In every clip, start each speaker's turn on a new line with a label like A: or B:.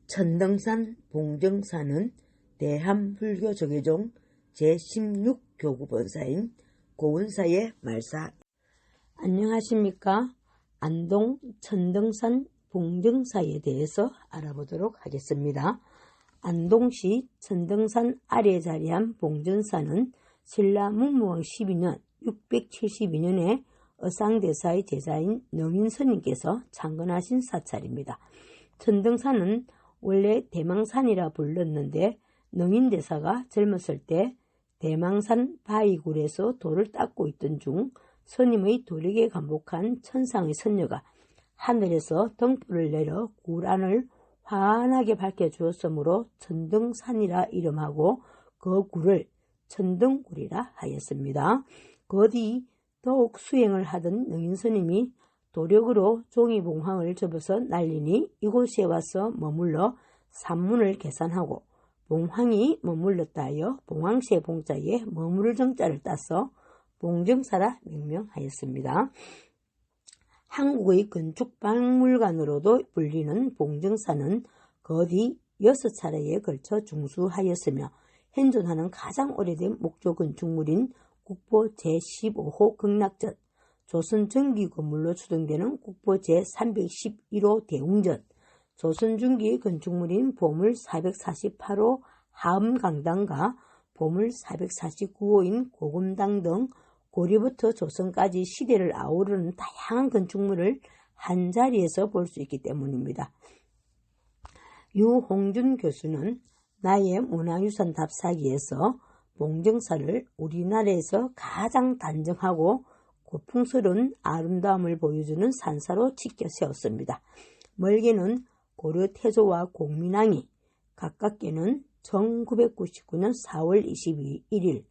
A: 천등산 봉정사는 대한불교조계종 제16교구본사인 고운사의 말사. 안녕하십니까? 안동 천등산 봉정사에 대해서 알아보도록 하겠습니다. 안동시 천등산 아래에 자리한 봉정사는 신라 문무왕 12년 672년에 어상대사의 제자인 능인스님께서 창건하신 사찰입니다. 천등산은 원래 대망산이라 불렀는데 능인대사가 젊었을 때 대망산 바위굴에서 돌을 닦고 있던 중 스님의 도력에 감복한 천상의 선녀가 하늘에서 등불을 내려 굴 안을 환하게 밝혀주었으므로 천등산이라 이름하고 그 굴을 천등굴이라 하였습니다. 그 뒤 더욱 수행을 하던 능인스님이 도력으로 종이봉황을 접어서 날리니 이곳에 와서 머물러 산문을 계산하고 봉황이 머물렀다 하여 봉황시의 봉자에 머무를 정자를 따서 봉정사라 명명하였습니다. 한국의 건축박물관으로도 불리는 봉정사는 거디 6차례에 걸쳐 중수하였으며 현존하는 가장 오래된 목조 건축물인 국보 제15호 극락전, 조선 전기 건물로 추정되는 국보 제311호 대웅전, 조선 중기 건축물인 보물 448호 하엄강당과 보물 449호인 고금당 등 고려부터 조선까지 시대를 아우르는 다양한 건축물을 한자리에서 볼 수 있기 때문입니다. 유홍준 교수는 나의 문화유산 답사기에서 봉정사를 우리나라에서 가장 단정하고 고풍스러운 아름다움을 보여주는 산사로 치켜 세웠습니다. 멀게는 고려 태조와 공민왕이, 가깝게는 1999년 4월 21일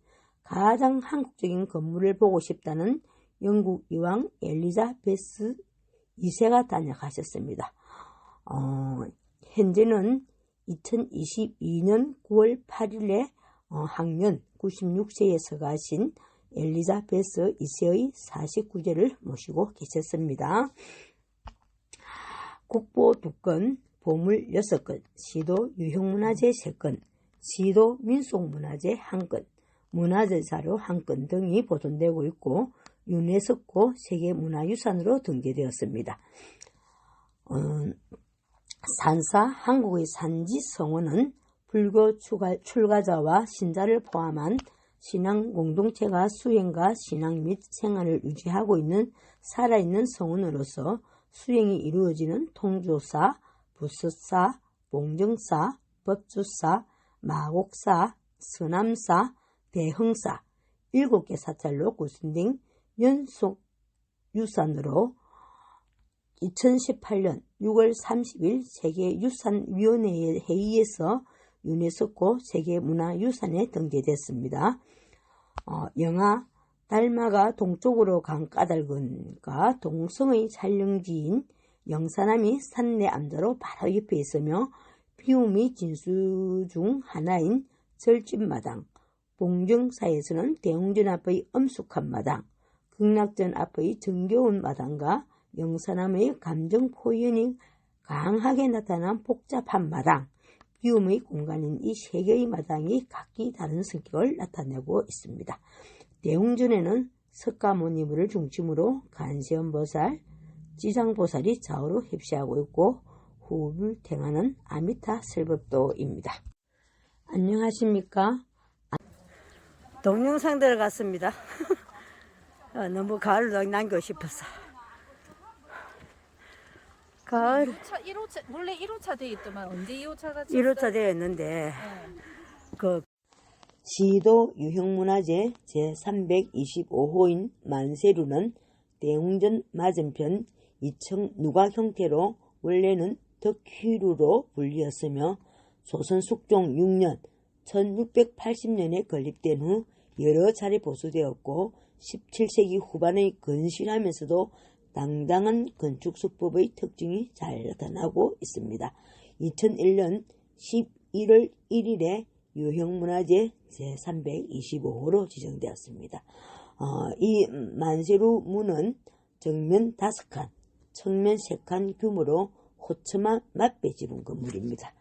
A: 가장 한국적인 건물을 보고 싶다는 영국 여왕 엘리자베스 2세가 단약하셨습니다. 현재는 2022년 9월 8일에 학년 96세에 서가신 엘리자베스 2세의 49제를 모시고 계셨습니다. 국보 2건, 보물 6건, 시도 유형문화재 3건, 시도 민속문화재 1건, 문화재자료 1건 등이 보존되고 있고 유네스코 세계문화유산으로 등재되었습니다. 산사 한국의 산지 성원은 불교 출가자와 신자를 포함한 신앙 공동체가 수행과 신앙 및 생활을 유지하고 있는 살아있는 성원으로서 수행이 이루어지는 통조사, 부스사, 봉정사, 법주사, 마곡사, 서남사, 대흥사 7개 사찰로 구성된 연속유산으로 2018년 6월 30일 세계유산위원회 회의에서 유네스코 세계문화유산에 등재됐습니다. 영화 달마가 동쪽으로 간 까닭은과 동성의 촬영지인 영사남이 산내 암자로 바로 옆에 있으며 비움이 진수 중 하나인 절집마당, 봉정사에서는 대웅전 앞의 엄숙한 마당, 극락전 앞의 정겨운 마당과 영사남의 감정 표현이 강하게 나타난 복잡한 마당, 비움의 공간인 이 세 개의 마당이 각기 다른 성격을 나타내고 있습니다. 대웅전에는 석가모니를 중심으로 간세음보살, 지장보살이 좌우로 협시하고 있고 호흡을 행하는 아미타 설법도입니다. 안녕하십니까? 동영상 들어갔습니다. 너무 가을을 남기고 싶어서. 가을
B: 1호차, 원래 1호차 되어 있더만 언제 2호차가
A: 1호차 되어 있는데 그 시도 유형문화재 제325호인 만세루는 대웅전 맞은편 2층 누각 형태로 원래는 덕휘루로 불리었으며 조선 숙종 6년 1680년에 건립된 후 여러 차례 보수되었고 17세기 후반에 건실하면서도 당당한 건축수법의 특징이 잘 나타나고 있습니다. 2001년 11월 1일에 유형문화재 제325호로 지정되었습니다. 이 만세루 문은 정면 5칸, 측면 3칸 규모로 호첨한 맞배 지붕 건물입니다.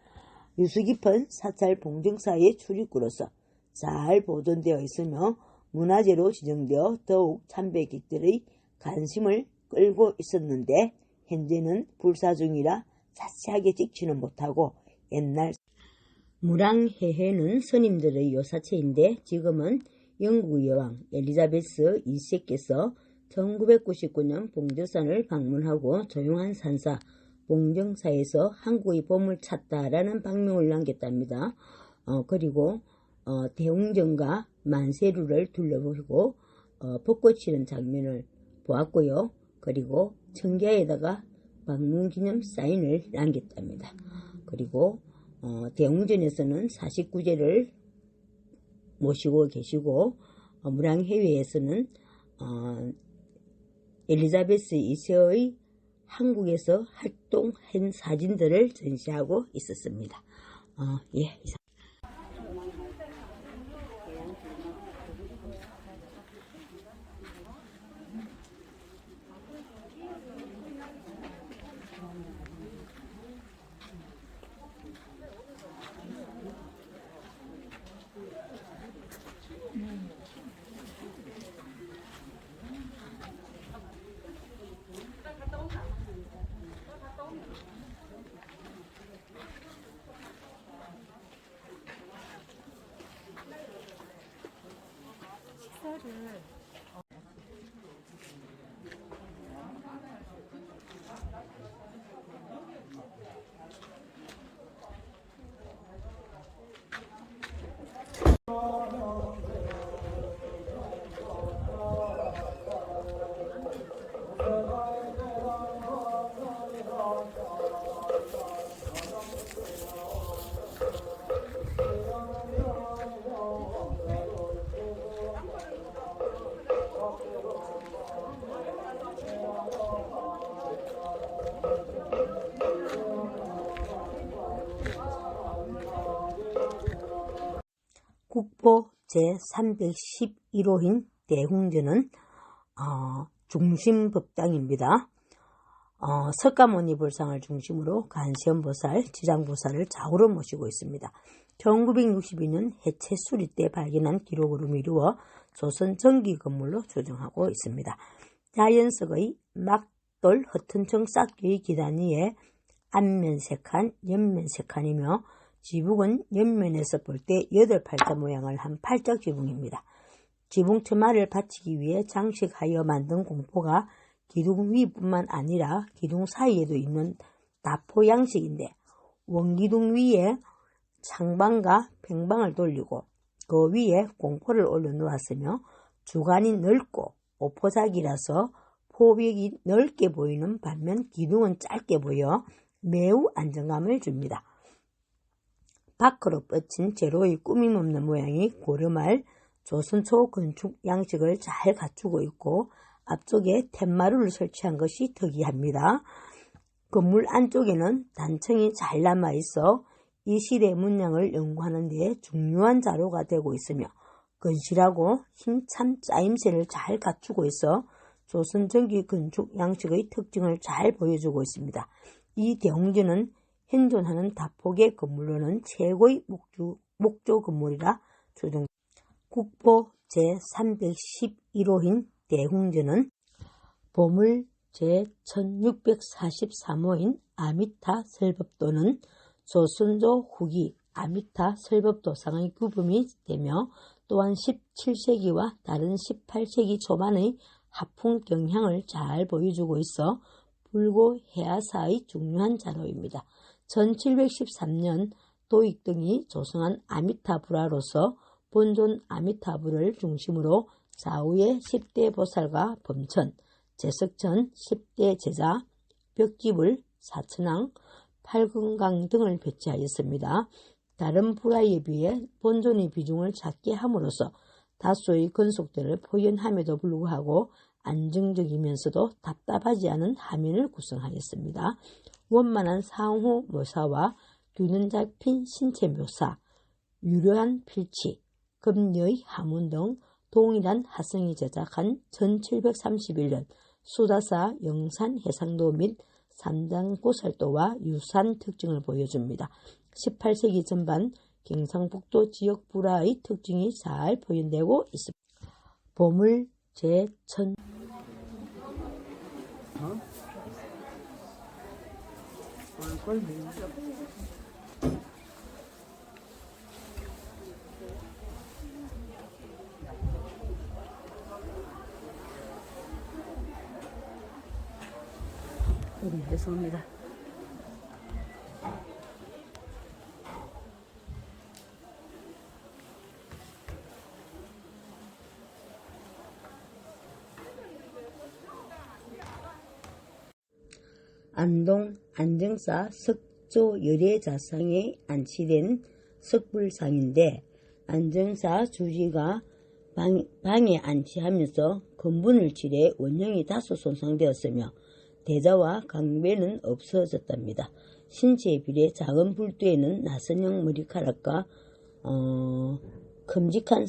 A: 유수 깊은 사찰 봉정사의 출입구로서 잘 보존되어 있으며 문화재로 지정되어 더욱 참배객들의 관심을 끌고 있었는데 현재는 불사 중이라 자세하게 찍지는 못하고 옛날 무랑해해는 스님들의 요사체인데 지금은 영국 여왕 엘리자베스 2세께서 1999년 봉저산을 방문하고 조용한 산사 봉정사에서 한국의 보물 찾다라는 방명을 남겼답니다. 그리고 대웅전과 만세루를 둘러보고 벚꽃 피는 장면을 보았고요. 그리고 청계에다가 방문기념 사인을 남겼답니다. 그리고 대웅전에서는 49제를 모시고 계시고 무랑해외에서는 엘리자베스 2세의 한국에서 활동한 사진들을 전시하고 있었습니다. 예. 국보 제311호인 대웅전은 중심법당입니다. 석가모니 불상을 중심으로 간시현보살, 지장보살을 좌우로 모시고 있습니다. 1962년 해체 수리 때 발견한 기록으로 미루어 조선 정기 건물로 조정하고 있습니다. 자연석의 막돌 허튼청 쌓기의 기단 위에 앞면 3칸, 옆면 3칸이며 지붕은 옆면에서 볼 때 8팔자 모양을 한 팔적 지붕입니다. 지붕 처마를 받치기 위해 장식하여 만든 공포가 기둥 위뿐만 아니라 기둥 사이에도 있는 다포 양식인데 원기둥 위에 창방과 팽방을 돌리고 그 위에 공포를 올려놓았으며 주간이 넓고 오포작이라서 포벽이 넓게 보이는 반면 기둥은 짧게 보여 매우 안정감을 줍니다. 밖으로 뻗친 제로의 꾸밈없는 모양이 고려말 조선초 건축 양식을 잘 갖추고 있고 앞쪽에 툇마루를 설치한 것이 특이합니다. 건물 안쪽에는 단청이 잘 남아있어 이 시대 문양을 연구하는 데 중요한 자료가 되고 있으며 건실하고 힘찬 짜임새를 잘 갖추고 있어 조선 전기 건축 양식의 특징을 잘 보여주고 있습니다. 이 대웅전은 현존하는 다폭의 건물로는 최고의 목조 건물이라 조정. 국보 제311호인 대웅전은 보물 제1643호인 아미타 설법도는 조선조 후기 아미타 설법도상의 구분이 되며 또한 17세기와 다른 18세기 초반의 하풍 경향을 잘 보여주고 있어 불고 해아사의 중요한 자료입니다. 1713년 도익 등이 조성한 아미타불화로서 본존 아미타불을 중심으로 좌우에 10대 보살과 범천, 제석천, 10대 제자, 벽지불, 사천왕, 팔금강 등을 배치하였습니다. 다른 불화에 비해 본존의 비중을 작게 함으로써 다수의 건속들을 포현함에도 불구하고 안정적이면서도 답답하지 않은 화면을 구성하였습니다. 원만한 상호 묘사와 균형 잡힌 신체 묘사, 유려한 필치, 금녀의 하문 등 동일한 화성이 제작한 1731년 수다사 영산 해상도 및 산장고살도와 유사한 특징을 보여줍니다. 18세기 전반 경상북도 지역 불화의 특징이 잘 표현되고 있습니다. 보물 제천 죄송합니다. 안동 안정사 석조 열애자상에 안치된 석불상인데 안정사 주지가 방에 안치하면서 건분을 칠해 원형이 다소 손상되었으며 대자와 강배는 없어졌답니다. 신체에 비례 작은 불두에는 나선형 머리카락과 큼직한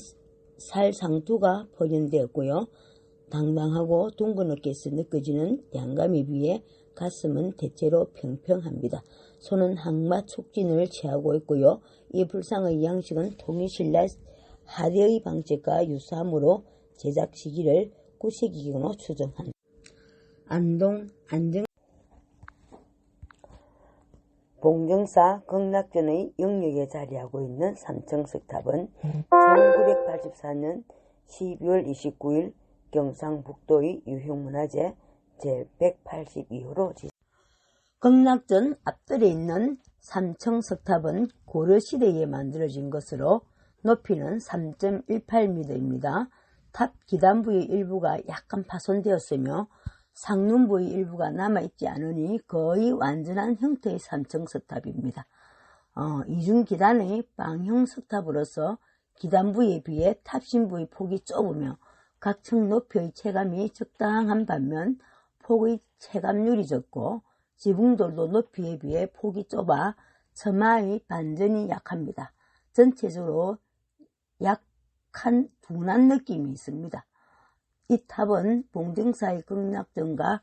A: 살상투가 포견되었고요. 당당하고 둥근 어깨에서 느껴지는 양감에 비해 가슴은 대체로 평평합니다. 손은 항마 촉진을 취하고 있고요. 이 불상의 양식은 통일신라 하대의 방책과 유사하므로 제작 시기를 구시기경으로 추정합니다. 안동 안정 봉정사 극락전의 영역에 자리하고 있는 삼청석탑은 1984년 12월 29일 경상북도의 유형문화재 제182호로 극락전 앞뜰에 있는 삼청석탑은 고려시대에 만들어진 것으로 높이는 3.18m입니다. 탑 기단부의 일부가 약간 파손되었으며 상눈부의 일부가 남아있지 않으니 거의 완전한 형태의 삼청석탑입니다. 이중기단의 빵형석탑으로서 기단부에 비해 탑신부의 폭이 좁으며 각 층 높이의 체감이 적당한 반면 폭의 체감률이 적고 지붕돌도 높이에 비해 폭이 좁아 처마의 반전이 약합니다. 전체적으로 약한 둔한 느낌이 있습니다. 이 탑은 봉정사의 극락전과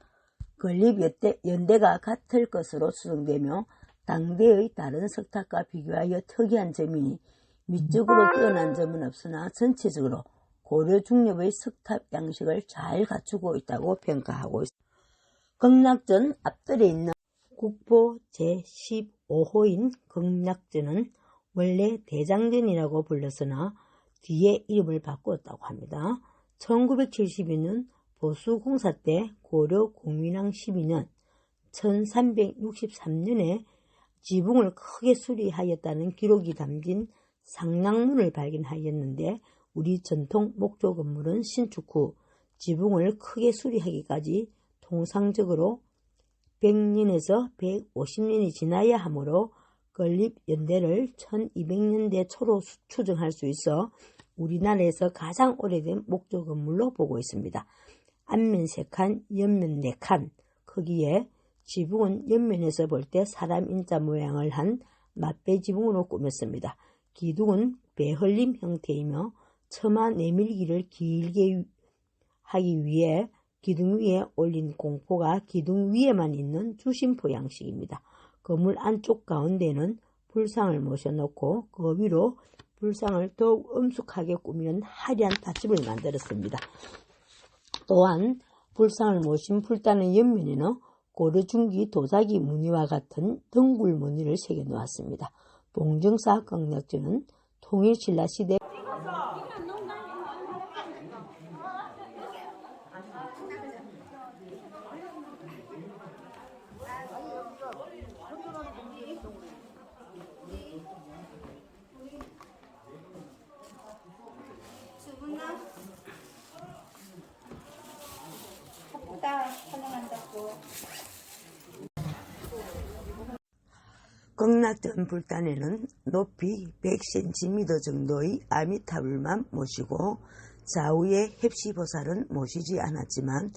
A: 건립연대가 같을 것으로 추정되며 당대의 다른 석탑과 비교하여 특이한 점이니 미적으로 뛰어난 점은 없으나 전체적으로 고려 중엽의 석탑 양식을 잘 갖추고 있다고 평가하고 있습니다. 극락전 앞뜰에 있는 국보 제15호인 극락전은 원래 대장전이라고 불렸으나 뒤에 이름을 바꾸었다고 합니다. 1972년 보수공사 때 고려 공민왕 12년 1363년에 지붕을 크게 수리하였다는 기록이 담긴 상랑문을 발견하였는데 우리 전통 목조 건물은 신축 후 지붕을 크게 수리하기까지 통상적으로 100년에서 150년이 지나야 하므로 건립 연대를 1200년대 초로 추정할 수 있어 우리나라에서 가장 오래된 목조 건물로 보고 있습니다. 앞면 3칸, 옆면 4칸, 크기에 지붕은 옆면에서 볼 때 사람 인자 모양을 한 맞배 지붕으로 꾸몄습니다. 기둥은 배헐림 형태이며 처마 내밀기를 길게 하기 위해 기둥 위에 올린 공포가 기둥 위에만 있는 주심포 양식입니다. 건물 안쪽 가운데는 불상을 모셔놓고 그 위로 불상을 더욱 엄숙하게 꾸미는 화려한 탑집을 만들었습니다. 또한 불상을 모신 불단의 옆면에는 고려중기 도자기 무늬와 같은 덩굴 무늬를 새겨 놓았습니다. 봉정사 극락전은 통일신라 시대 극락전 불단에는 높이 100cm 정도의 아미타불만 모시고 좌우에 heb시보살은 모시지 않았지만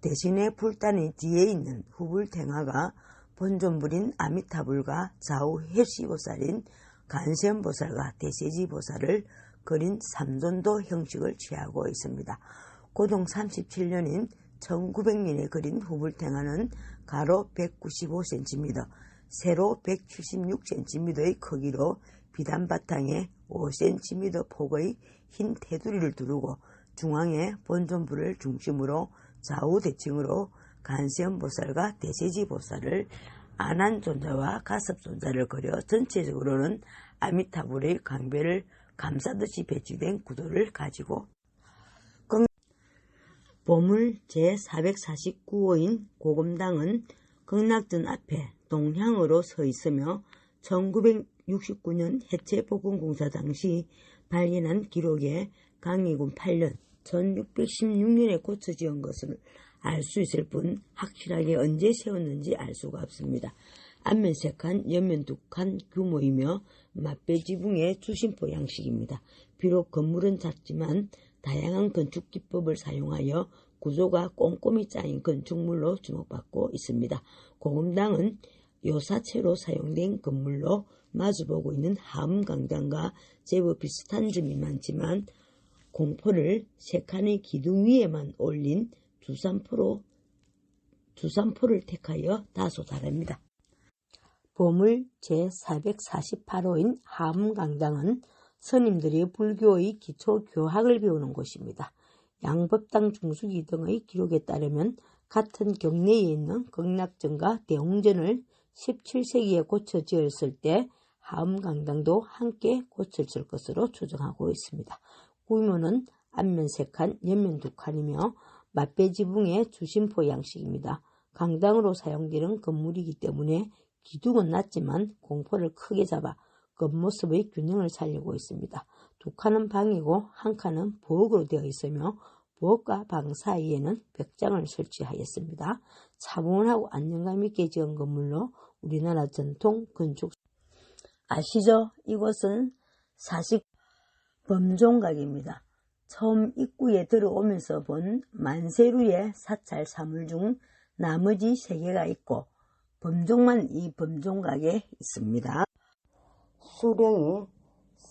A: 대신에 불단의 뒤에 있는 후불탱화가 본존불인 아미타불과 좌우 heb시보살인 간세음보살과 대세지보살을 그린 삼존도 형식을 취하고 있습니다. 고동 37년인 1900년에 그린 후불탱화는 가로 195cm, 세로 176cm의 크기로 비단 바탕에 5cm 폭의 흰 테두리를 두르고 중앙에 본尊부를 중심으로 좌우 대칭으로 간세음보살과 대세지보살을 아난존자와 가섭존자를 그려 전체적으로는 아미타불의 강배를 감싸듯이 배치된 구도를 가지고 보물 제449호인 고금당은 극락전 앞에 동향으로 서 있으며 1969년 해체복원공사 당시 발견한 기록에 강희군 8년 1616년에 고쳐 지은 것을 알 수 있을 뿐 확실하게 언제 세웠는지 알 수가 없습니다. 앞면 3칸, 옆면 2칸 규모이며 맞배지붕의 주심포 양식입니다. 비록 건물은 작지만 다양한 건축 기법을 사용하여 구조가 꼼꼼히 짜인 건축물로 주목받고 있습니다. 고금당은 요사체로 사용된 건물로 마주보고 있는 하음강당과 제법 비슷한 점이 많지만 공포를 3칸의 기둥 위에만 올린 두산포를 택하여 다소 다릅니다. 보물 제448호인 하음강당은 스님들이 불교의 기초 교학을 배우는 곳입니다. 양법당 중수기 등의 기록에 따르면 같은 경내에 있는 극락전과 대웅전을 17세기에 고쳐 지었을 때 하음강당도 함께 고쳤을 것으로 추정하고 있습니다. 규모는 앞면 3칸, 옆면 2칸이며 맞배지붕의 주심포 양식입니다. 강당으로 사용되는 건물이기 때문에 기둥은 낮지만 공포를 크게 잡아 겉모습의 균형을 살리고 있습니다. 2칸은 방이고 1칸은 부엌으로 되어 있으며 부엌과 방 사이에는 벽장을 설치하였습니다. 차분하고 안정감 있게 지은 건물로 우리나라 전통 건축 아시죠? 이곳은 사식 범종각입니다. 처음 입구에 들어오면서 본 만세루의 사찰 사물 중 나머지 3개가 있고 범종만 이 범종각에 있습니다. 수령이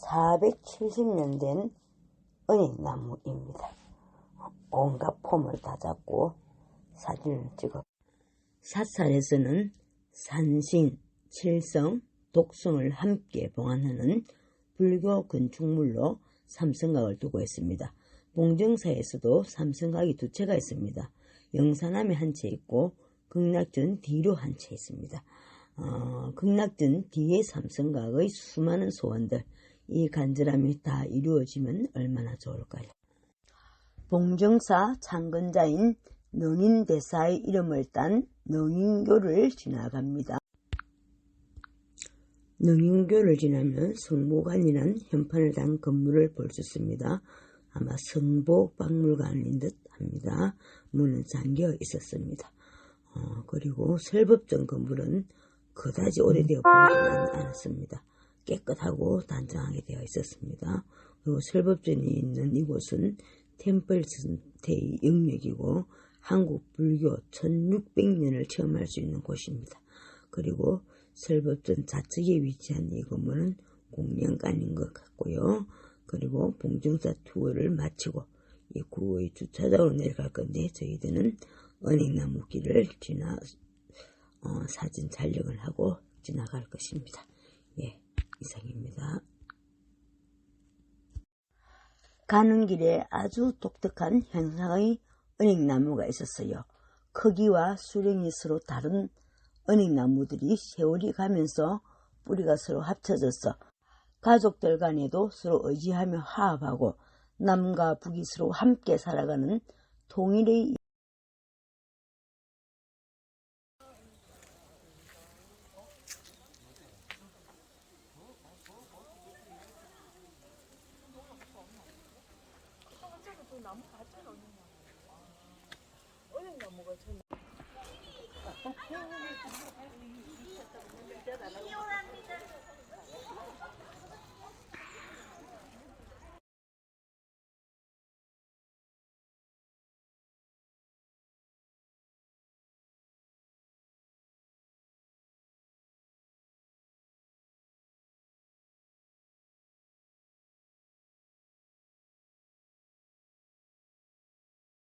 A: 470년 된 은행나무입니다. 온갖 폼을 다 잡고 사진을 찍어 사찰에서는 산신, 칠성, 독성을 함께 봉안하는 불교 건축물로 삼성각을 두고 있습니다. 봉정사에서도 삼성각이 2채가 있습니다. 영산함에 1채 있고 극락전 뒤로 1채 있습니다. 극락전 뒤에 삼성각의 수많은 소원들, 이 간절함이 다 이루어지면 얼마나 좋을까요? 봉정사 창건자인 능인대사의 이름을 딴 능인교를 지나갑니다. 능인교를 지나면 성보관이란 현판을 단 건물을 볼 수 있습니다. 아마 성보박물관인 듯 합니다. 문은 잠겨 있었습니다. 그리고 설법전 건물은 그다지 오래되어 보이지는 않았습니다. 깨끗하고 단정하게 되어 있었습니다. 그리고 설법전이 있는 이곳은 템플스테이 영역이고 한국 불교 1600년을 체험할 수 있는 곳입니다. 그리고 설법전 좌측에 위치한 이 건물은 공양간인 것 같고요. 그리고 봉정사 투어를 마치고 이 구의 주차장으로 내려갈 건데 저희들은 은행나무 길을 지나 사진 촬영을 하고 지나갈 것입니다. 예, 이상입니다. 가는 길에 아주 독특한 형상의 은행나무가 있었어요. 크기와 수령이 서로 다른 은행나무들이 세월이 가면서 뿌리가 서로 합쳐져서 가족들 간에도 서로 의지하며 화합하고 남과 북이 서로 함께 살아가는 통일의
C: 이혼한